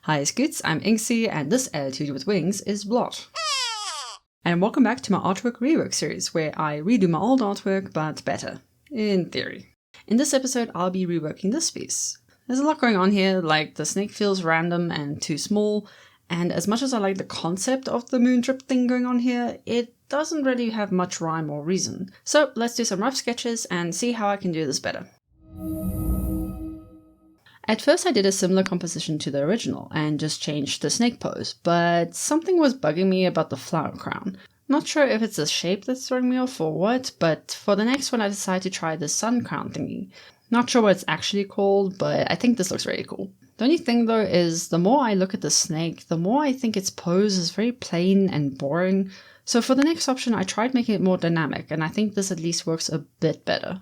Hi Scoots, I'm Inksy, and this attitude with wings is Blot. And welcome back to my Artwork Rework series, where I redo my old artwork, but better. In theory. In this episode, I'll be reworking this piece. There's a lot going on here, like the snake feels random and too small, and as much as I like the concept of the moon drip thing going on here, it doesn't really have much rhyme or reason. So let's do some rough sketches and see how I can do this better. At first I did a similar composition to the original and just changed the snake pose, but something was bugging me about the flower crown. Not sure if it's the shape that's throwing me off or what, but for the next one I decided to try the sun crown thingy. Not sure what it's actually called, but I think this looks really cool. The only thing though is the more I look at the snake, the more I think its pose is very plain and boring. So for the next option I tried making it more dynamic, and I think this at least works a bit better.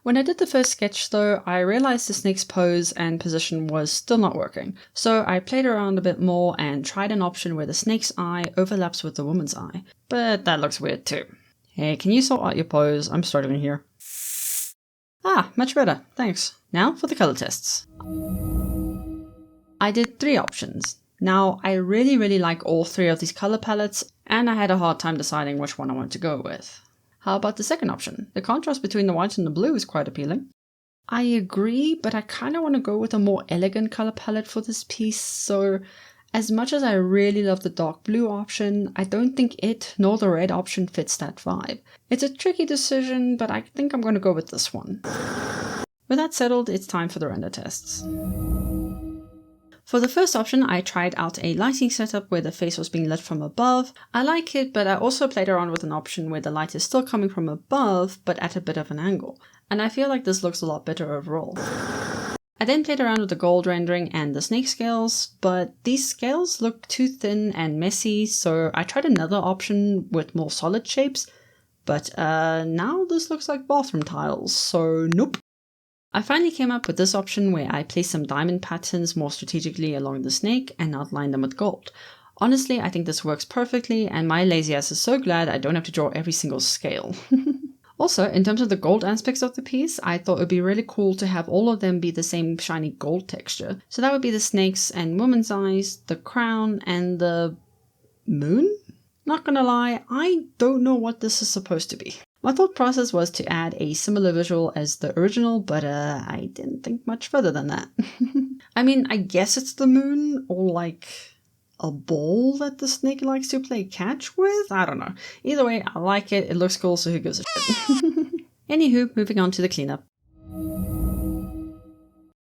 When I did the first sketch though, I realized the snake's pose and position was still not working. So I played around a bit more and tried an option where the snake's eye overlaps with the woman's eye. But that looks weird too. Hey, can you sort out your pose? I'm struggling here. Ah, much better, thanks. Now for the color tests. I did 3 options. Now, I really like all 3 of these color palettes, and I had a hard time deciding which one I want to go with. How about the second option? The contrast between the white and the blue is quite appealing. I agree, but I kind of want to go with a more elegant color palette for this piece, so as much as I really love the dark blue option, I don't think it nor the red option fits that vibe. It's a tricky decision, but I think I'm going to go with this one. With that settled, it's time for the render tests. For the first option, I tried out a lighting setup where the face was being lit from above. I like it, but I also played around with an option where the light is still coming from above, but at a bit of an angle. And I feel like this looks a lot better overall. I then played around with the gold rendering and the snake scales, but these scales look too thin and messy, so I tried another option with more solid shapes, but now this looks like bathroom tiles, so nope. I finally came up with this option where I placed some diamond patterns more strategically along the snake and outlined them with gold. Honestly, I think this works perfectly, and my lazy ass is so glad I don't have to draw every single scale. Also, in terms of the gold aspects of the piece, I thought it would be really cool to have all of them be the same shiny gold texture. So that would be the snakes and woman's eyes, the crown, and the moon? Not gonna lie, I don't know what this is supposed to be. My thought process was to add a similar visual as the original, but I didn't think much further than that. I mean, I guess it's the moon, or like a ball that the snake likes to play catch with? I don't know. Either way, I like it, it looks cool, so who gives a shit? Anywho, moving on to the cleanup.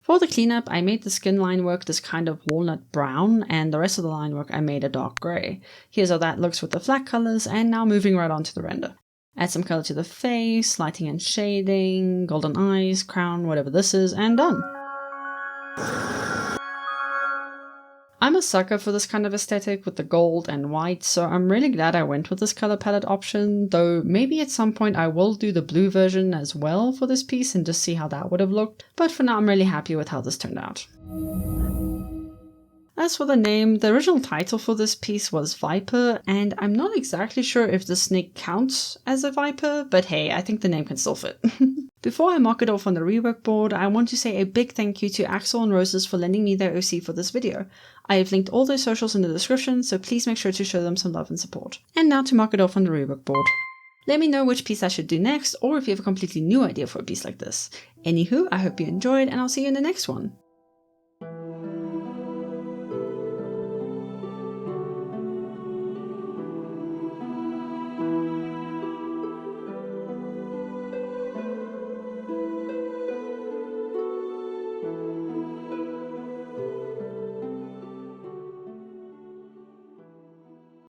For the cleanup, I made the skin line work this kind of walnut brown, and the rest of the line work I made a dark grey. Here's how that looks with the flat colours, and now moving right on to the render. Add some colour to the face, lighting and shading, golden eyes, crown, whatever this is, and done. I'm a sucker for this kind of aesthetic with the gold and white, so I'm really glad I went with this color palette option, though maybe at some point I will do the blue version as well for this piece and just see how that would have looked, but for now I'm really happy with how this turned out. As for the name, the original title for this piece was Viper, and I'm not exactly sure if the snake counts as a viper, but hey, I think the name can still fit. Before I mark it off on the rework board, I want to say a big thank you to axelandroses for lending me their OC for this video. I have linked all their socials in the description, so please make sure to show them some love and support. And now to mark it off on the rework board. Let me know which piece I should do next, or if you have a completely new idea for a piece like this. Anywho, I hope you enjoyed, and I'll see you in the next one.